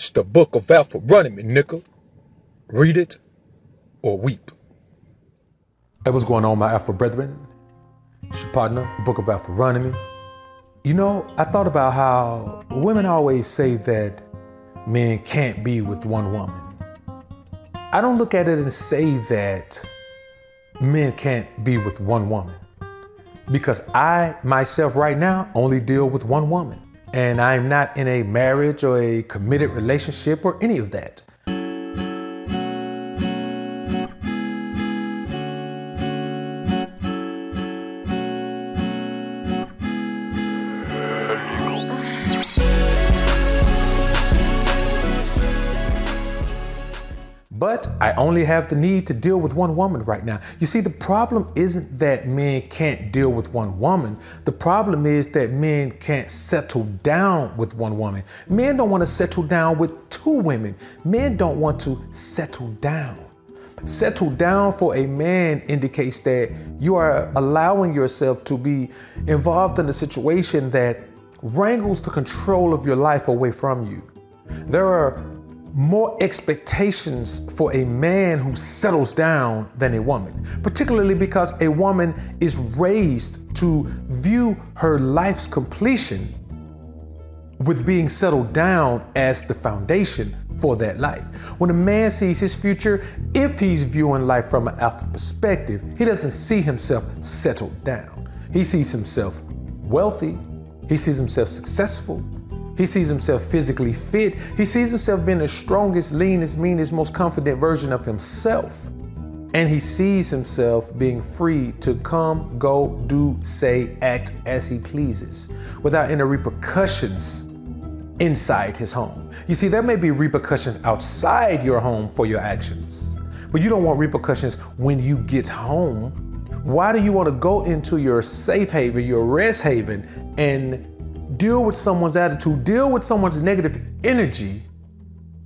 It's the book of Alpha running me, nigga. Read it or weep. Hey, what's going on, my Alpha brethren? It's your partner, the book of Alpha running me. You know, I thought about how women always say that men can't be with one woman. I don't look at it and say that men can't be with one woman, because I myself right now only deal with one woman, and I'm not in a marriage or a committed relationship or any of that. But I only have the need to deal with one woman right now. You see, the problem isn't that men can't deal with one woman. The problem is that men can't settle down with one woman. Men don't want to settle down with two women. Men don't want to settle down. Settle down for a man indicates that you are allowing yourself to be involved in a situation that wrangles the control of your life away from you. There are more expectations for a man who settles down than a woman, particularly because a woman is raised to view her life's completion with being settled down as the foundation for that life. When a man sees his future, if he's viewing life from an alpha perspective, he doesn't see himself settled down. He sees himself wealthy. He sees himself successful. He sees himself physically fit. He sees himself being the strongest, leanest, meanest, most confident version of himself. And he sees himself being free to come, go, do, say, act as he pleases without any repercussions inside his home. You see, there may be repercussions outside your home for your actions, but you don't want repercussions when you get home. Why do you want to go into your safe haven, your rest haven, and deal with someone's attitude, deal with someone's negative energy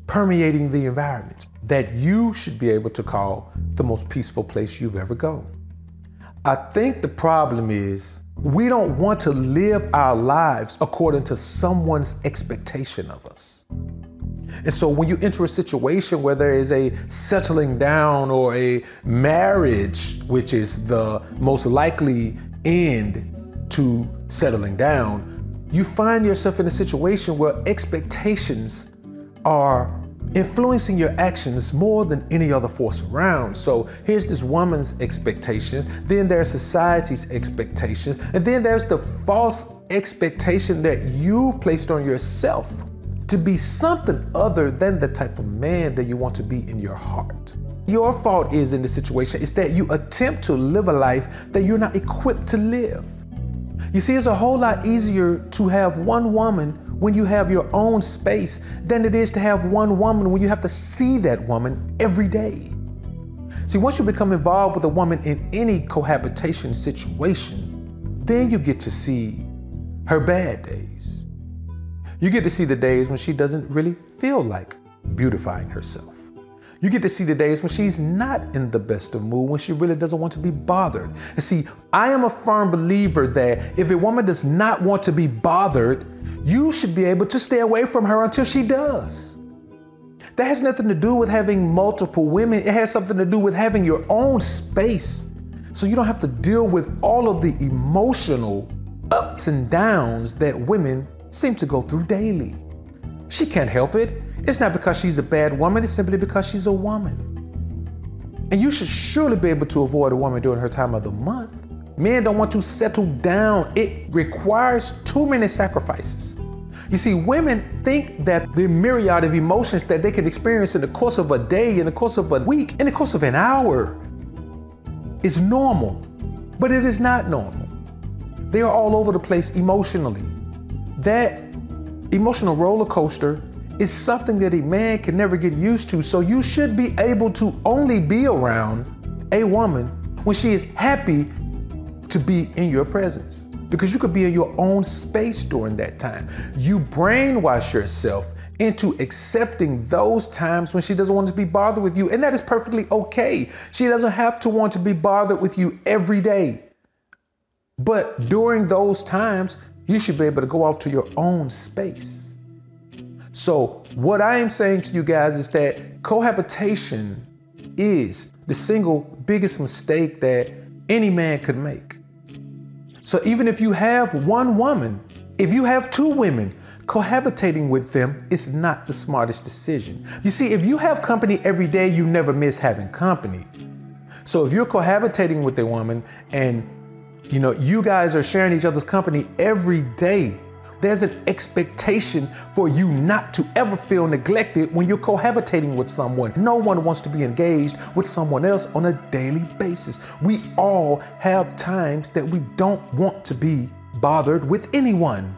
permeating the environment that you should be able to call the most peaceful place you've ever gone? I think the problem is we don't want to live our lives according to someone's expectation of us. And so when you enter a situation where there is a settling down or a marriage, which is the most likely end to settling down, you find yourself in a situation where expectations are influencing your actions more than any other force around. So here's this woman's expectations, then there's society's expectations, and then there's the false expectation that you've placed on yourself to be something other than the type of man that you want to be in your heart. Your fault is in this situation is that you attempt to live a life that you're not equipped to live. You see, it's a whole lot easier to have one woman when you have your own space than it is to have one woman when you have to see that woman every day. See, once you become involved with a woman in any cohabitation situation, then you get to see her bad days. You get to see the days when she doesn't really feel like beautifying herself. You get to see the days when she's not in the best of mood, when she really doesn't want to be bothered. And see, I am a firm believer that if a woman does not want to be bothered, you should be able to stay away from her until she does. That has nothing to do with having multiple women. It has something to do with having your own space, so you don't have to deal with all of the emotional ups and downs that women seem to go through daily. She can't help it. It's not because she's a bad woman, it's simply because she's a woman. And you should surely be able to avoid a woman during her time of the month. Men don't want to settle down. It requires too many sacrifices. You see, women think that the myriad of emotions that they can experience in the course of a day, in the course of a week, in the course of an hour is normal, but it is not normal. They are all over the place emotionally. That emotional roller coaster is something that a man can never get used to. So you should be able to only be around a woman when she is happy to be in your presence, because you could be in your own space during that time. You brainwash yourself into accepting those times when she doesn't want to be bothered with you, and that is perfectly okay. She doesn't have to want to be bothered with you every day. But during those times, you should be able to go off to your own space. So What I am saying to you guys is that cohabitation is the single biggest mistake that any man could make. So even if you have one woman, if you have two women, cohabitating with them is not the smartest decision. You see, if you have company every day, you never miss having company. So if you're cohabitating with a woman and you guys are sharing each other's company every day, there's an expectation for you not to ever feel neglected when you're cohabitating with someone. No one wants to be engaged with someone else on a daily basis. We all have times that we don't want to be bothered with anyone.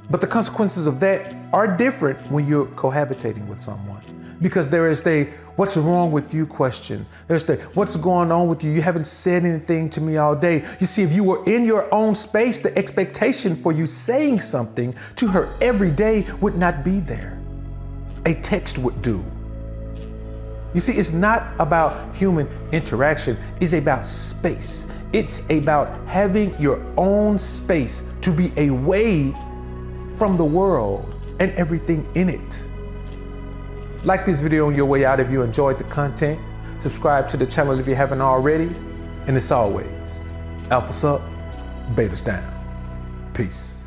But the consequences of that are different when you're cohabitating with someone. Because there is the what's wrong with you question. There's the what's going on with you? You haven't said anything to me all day. You see, if you were in your own space, the expectation for you saying something to her every day would not be there. A text would do. You see, it's not about human interaction. It's about space. It's about having your own space to be away from the world and everything in it. Like this video on your way out if you enjoyed the content. Subscribe to the channel if you haven't already. And as always, alphas up, betas down. Peace.